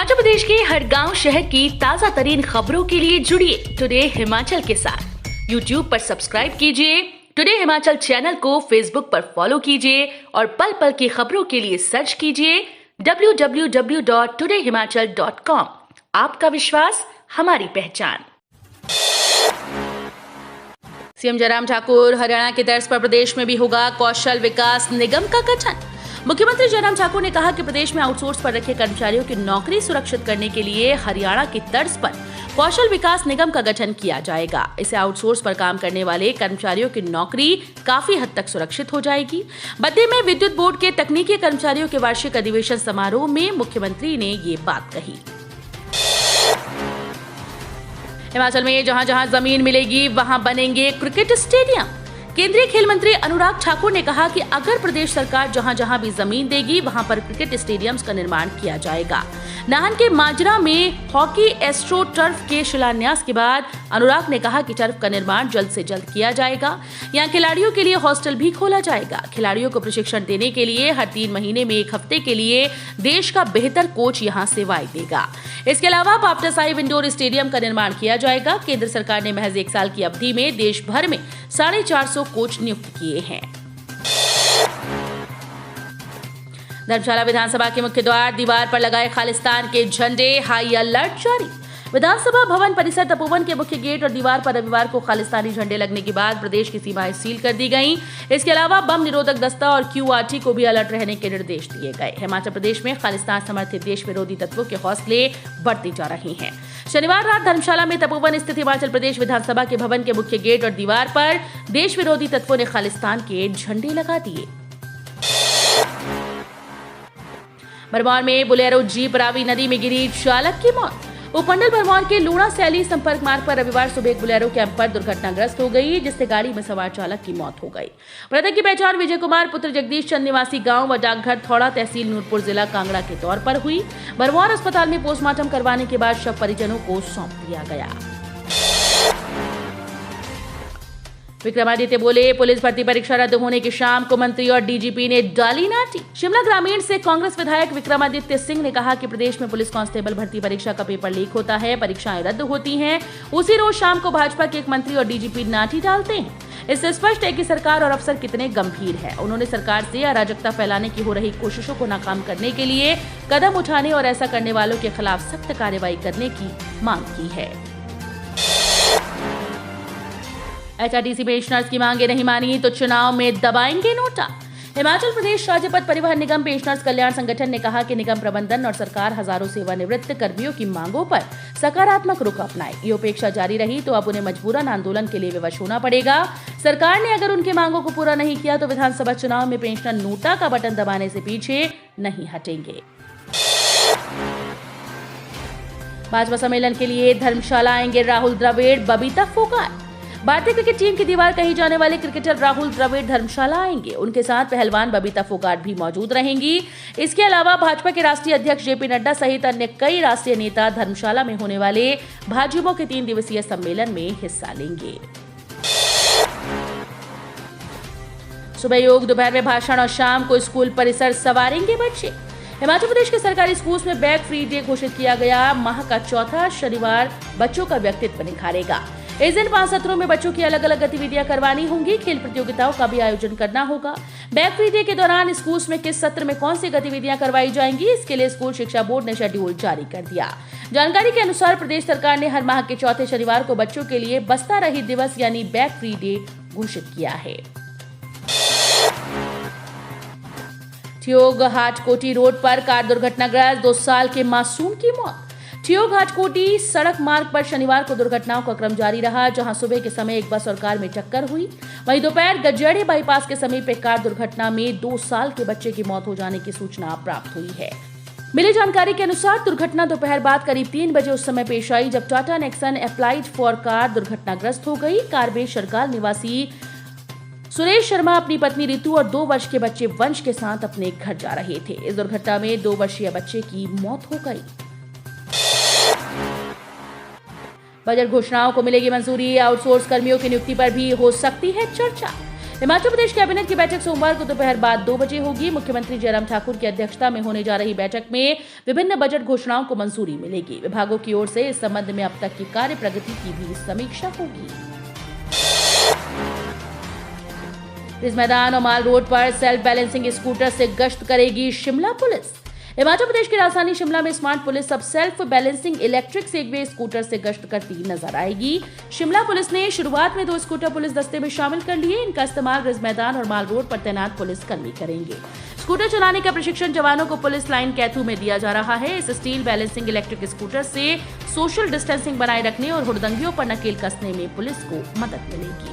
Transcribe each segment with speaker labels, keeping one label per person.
Speaker 1: हिमाचल प्रदेश के हर गांव शहर की ताजा तरीन खबरों के लिए जुड़िए टुडे हिमाचल के साथ। यूट्यूब पर सब्सक्राइब कीजिए, टुडे हिमाचल चैनल को फेसबुक पर फॉलो कीजिए और पल पल की खबरों के लिए सर्च कीजिए www.todayhimachal.com। आपका विश्वास हमारी पहचान। सीएम जयराम ठाकुर, हरियाणा की तर्ज पर प्रदेश में भी होगा कौशल विकास निगम का गठन। मुख्यमंत्री जयराम ठाकुर ने कहा कि प्रदेश में आउटसोर्स पर रखे कर्मचारियों की नौकरी सुरक्षित करने के लिए हरियाणा की तर्ज पर कौशल विकास निगम का गठन किया जाएगा। इससे आउटसोर्स पर काम करने वाले कर्मचारियों की नौकरी काफी हद तक सुरक्षित हो जाएगी। बद्दी में विद्युत बोर्ड के तकनीकी कर्मचारियों के वार्षिक अधिवेशन समारोह में मुख्यमंत्री ने ये बात कही। हिमाचल में जहां जहां जमीन मिलेगी वहां बनेंगे क्रिकेट स्टेडियम। केंद्रीय खेल मंत्री अनुराग ठाकुर ने कहा कि अगर प्रदेश सरकार जहां जहां भी जमीन देगी वहां पर क्रिकेट स्टेडियम्स का निर्माण किया जाएगा। नाहन के माजरा में हॉकी एस्ट्रो टर्फ के शिलान्यास के बाद अनुराग ने कहा कि टर्फ का निर्माण जल्द से जल्द किया जाएगा। यहां खिलाड़ियों के लिए हॉस्टल भी खोला जाएगा। खिलाड़ियों को प्रशिक्षण देने के लिए हर 3 महीने में 1 हफ्ते के लिए देश का बेहतर कोच यहां सेवाएं देगा। इसके अलावा पावटा साहिब इंडोर स्टेडियम का निर्माण किया जाएगा। केंद्र सरकार ने महज 1 साल की अवधि में देश भर में 450 कोच नियुक्त किए हैं। धर्मशाला विधानसभा के मुख्य द्वार दीवार पर लगाए खालिस्तान के झंडे, हाई अलर्ट जारी। विधानसभा भवन परिसर तपोवन के मुख्य गेट और दीवार पर रविवार को खालिस्तानी झंडे लगने के बाद प्रदेश की सीमाएं सील कर दी गईं। इसके अलावा बम निरोधक दस्ता और क्यूआरटी को भी अलर्ट रहने के निर्देश दिए गए। हिमाचल प्रदेश में खालिस्तान समर्थित देश विरोधी तत्वों के हौसले बढ़ते जा रहे हैं। शनिवार रात धर्मशाला में तपोवन स्थित हिमाचल प्रदेश विधानसभा के भवन के मुख्य गेट और दीवार पर देश विरोधी तत्वों ने खालिस्तान के झंडे लगा दिए। भरमौर में बुलेरो जीप रावी नदी में गिरी, चालक की मौत। उपमंडल भरमौर के लूणा सैली संपर्क मार्ग पर रविवार सुबह एक बुलेरो कैंपर दुर्घटनाग्रस्त हो गई, जिससे गाड़ी में सवार चालक की मौत हो गई। मृतक की पहचान विजय कुमार पुत्र जगदीश चंद निवासी गांव व डाकघर थौड़ा तहसील नूरपुर जिला कांगड़ा के तौर पर हुई। भरमौर अस्पताल में पोस्टमार्टम करवाने के बाद शव परिजनों को सौंप दिया गया। विक्रमादित्य बोले, पुलिस भर्ती परीक्षा रद्द होने की शाम को मंत्री और डीजीपी ने डाली नाटी। शिमला ग्रामीण से कांग्रेस विधायक विक्रमादित्य सिंह ने कहा कि प्रदेश में पुलिस कांस्टेबल भर्ती परीक्षा का पेपर लीक होता है, परीक्षाएं रद्द होती हैं। उसी रोज शाम को भाजपा के एक मंत्री और डीजीपी नाटी डालते हैं। इससे स्पष्ट है कि सरकार और अफसर कितने गंभीर है। उन्होंने सरकार से अराजकता फैलाने की हो रही कोशिशों को नाकाम करने के लिए कदम उठाने और ऐसा करने वालों के खिलाफ सख्त कार्रवाई करने की मांग की है। एचआरटीसी पेंशनर्स की मांगे नहीं मानी तो चुनाव में दबाएंगे नोटा। हिमाचल प्रदेश राज्य पथ परिवहन निगम पेंशनर्स कल्याण संगठन ने कहा कि निगम प्रबंधन और सरकार हजारों सेवानिवृत्त कर्मियों की मांगों पर सकारात्मक रुख अपनाए। ये उपेक्षा जारी रही तो अब उन्हें मजबूरन आंदोलन के लिए विवश होना पड़ेगा। सरकार ने अगर उनकी मांगों को पूरा नहीं किया तो विधानसभा चुनाव में पेंशनर नोटा का बटन दबाने से पीछे नहीं हटेंगे। भाजपा सम्मेलन के लिए धर्मशाला आएंगे राहुल द्रविड़, बबीता फोगाट। भारतीय क्रिकेट टीम की दीवार कही जाने वाले क्रिकेटर राहुल द्रविड़ धर्मशाला आएंगे। उनके साथ पहलवान बबीता फोगाट भी मौजूद रहेंगी। इसके अलावा भाजपा के राष्ट्रीय अध्यक्ष जेपी नड्डा सहित अन्य कई राष्ट्रीय नेता धर्मशाला में होने वाले भाजयुमो के 3 दिवसीय सम्मेलन में हिस्सा लेंगे। सुबह योग, दोपहर में भाषण और शाम को स्कूल परिसर संवारेंगे बच्चे। हिमाचल प्रदेश के सरकारी स्कूल्स में बैग फ्री डे घोषित किया गया। माह का चौथा शनिवार बच्चों का व्यक्तित्व निखारेगा। इस दिन 5 सत्रों में बच्चों की अलग अलग गतिविधियां करवानी होंगी। खेल प्रतियोगिताओं का भी आयोजन करना होगा। बैग फ्री डे के दौरान स्कूल्स में किस सत्र में कौन सी गतिविधियां करवाई जाएंगी, इसके लिए स्कूल शिक्षा बोर्ड ने शेड्यूल जारी कर दिया। जानकारी के अनुसार प्रदेश सरकार ने हर माह के चौथे शनिवार को बच्चों के लिए बस्ता रहित दिवस यानी बैग फ्री डे घोषित किया है। ठियोग हाटकोटी रोड पर कार दुर्घटनाग्रस्त, 2 साल के मासूम की मौत। ठियोग हाटकोटी सड़क मार्ग पर शनिवार को दुर्घटनाओं का क्रम जारी रहा, जहां सुबह के समय एक बस और कार में टक्कर हुई। वहीं दोपहर गजेड़ी बाईपास के समीप एक कार दुर्घटना में 2 साल के बच्चे की मौत हो जाने की सूचना प्राप्त हुई है। मिली जानकारी के अनुसार दुर्घटना दोपहर बाद करीब 3 बजे उस समय पेश आई जब Tata Nexon applied for car दुर्घटनाग्रस्त हो गई। कार में शरकाल निवासी सुरेश शर्मा अपनी पत्नी रितु और 2 वर्ष के बच्चे वंश के साथ अपने घर जा रहे थे। इस दुर्घटना में 2 वर्षीय बच्चे की मौत हो गई। बजट घोषणाओं को मिलेगी मंजूरी, आउटसोर्स कर्मियों की नियुक्ति पर भी हो सकती है चर्चा। हिमाचल प्रदेश कैबिनेट की बैठक सोमवार को दोपहर बाद 2 बजे होगी। मुख्यमंत्री जयराम ठाकुर की अध्यक्षता में होने जा रही बैठक में विभिन्न बजट घोषणाओं को मंजूरी मिलेगी। विभागों की ओर से इस संबंध में अब तक की कार्य प्रगति की भी समीक्षा होगी। रिज मैदान और माल रोड पर सेल्फ बैलेंसिंग स्कूटर से गश्त करेगी शिमला पुलिस। हिमाचल प्रदेश की राजधानी शिमला में स्मार्ट पुलिस अब self balancing electric Segway scooter से गश्त करती नजर आएगी। शिमला पुलिस ने शुरुआत में 2 स्कूटर पुलिस दस्ते में शामिल कर लिए। इनका इस्तेमाल रिज मैदान और माल रोड पर तैनात पुलिस कर्मी करेंगे। स्कूटर चलाने का प्रशिक्षण जवानों को पुलिस लाइन कैथू में दिया जा रहा है। इस स्टील बैलेंसिंग इलेक्ट्रिक स्कूटर से सोशल डिस्टेंसिंग बनाए रखने और हुड़दंगियों पर नकेल कसने में पुलिस को मदद मिलेगी।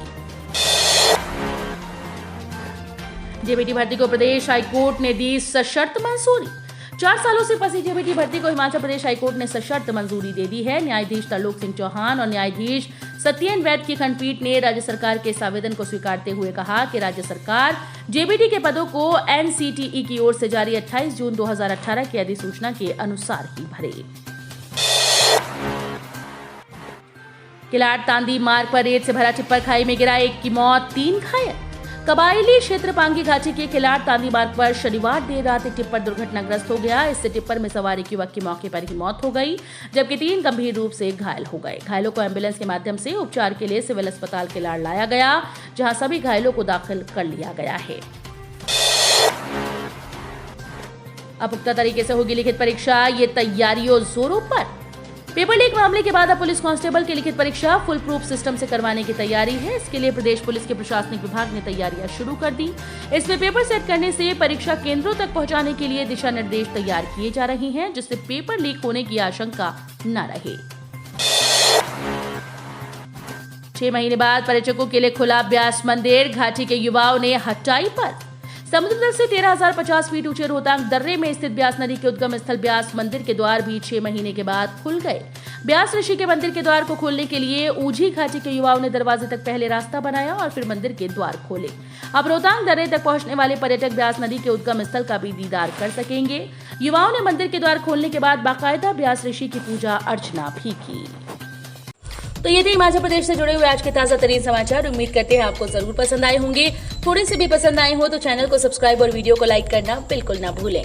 Speaker 1: जेबीटी भर्ती को प्रदेश हाईकोर्ट ने दी सशर्त मंजूरी। 4 सालों से फंसी जेबीटी भर्ती को हिमाचल प्रदेश हाईकोर्ट ने सशर्त मंजूरी दे दी है। न्यायाधीश तरलोक सिंह चौहान और न्यायाधीश सत्येन वैद की खंडपीठ ने राज्य सरकार के इस आवेदन को स्वीकारते हुए कहा कि राज्य सरकार जेबीटी के पदों को एनसीटीई की ओर से जारी 28 जून 2018 की अधिसूचना के अनुसार ही भरे। किलाड़ तांदी मार्ग पर रेत से भरा टिप्पर खाई में गिरा, 1 की मौत, 3 घायल। कबायली क्षेत्र पांगी घाटी के किलाड़ तांदी मार्ग पर शनिवार देर रात एक टिप्पर दुर्घटनाग्रस्त हो गया। इससे टिप्पर में सवार एक युवक की मौके पर ही मौत हो गई, जबकि 3 गंभीर रूप से घायल हो गए। घायलों को एम्बुलेंस के माध्यम से उपचार के लिए सिविल अस्पताल किलाड़ लाया गया, जहां सभी घायलों को दाखिल कर लिया गया है। अब पुख्ता तरीके से होगी लिखित परीक्षा, ये तैयारियों जोरों पर। पेपर लीक मामले के बाद अब पुलिस कांस्टेबल की लिखित परीक्षा फुल प्रूफ सिस्टम से करवाने की तैयारी है। इसके लिए प्रदेश पुलिस के प्रशासनिक विभाग ने तैयारियां शुरू कर दी। इसमें पेपर सेट करने से परीक्षा केंद्रों तक पहुंचाने के लिए दिशा निर्देश तैयार किए जा रहे हैं, जिससे पेपर लीक होने की आशंका न रहे। 6 महीने बाद पर्यटकों के लिए खुला ब्यास मंदिर। घाटी के युवाओं ने हटाई पर। समुद्र तल से 13,050 फीट ऊंचे रोहतांग दर्रे में स्थित ब्यास नदी के उद्गम स्थल ब्यास मंदिर के द्वार भी 6 महीने के बाद खुल गए। ब्यास ऋषि के मंदिर के द्वार को खोलने के लिए ऊझी घाटी के युवाओं ने दरवाजे तक पहले रास्ता बनाया और फिर मंदिर के द्वार खोले। अब रोहतांग दर्रे तक पहुंचने वाले पर्यटक ब्यास नदी के उद्गम स्थल का भी दीदार कर सकेंगे। युवाओं ने मंदिर के द्वार खोलने के बाद बाकायदा ब्यास ऋषि की पूजा अर्चना भी की। तो ये थे हिमाचल प्रदेश से जुड़े हुए आज के ताजा तरीन समाचार। उम्मीद करते हैं आपको जरूर पसंद आए होंगे। थोड़े से भी पसंद आए हो तो चैनल को सब्सक्राइब और वीडियो को लाइक करना बिल्कुल ना भूलें।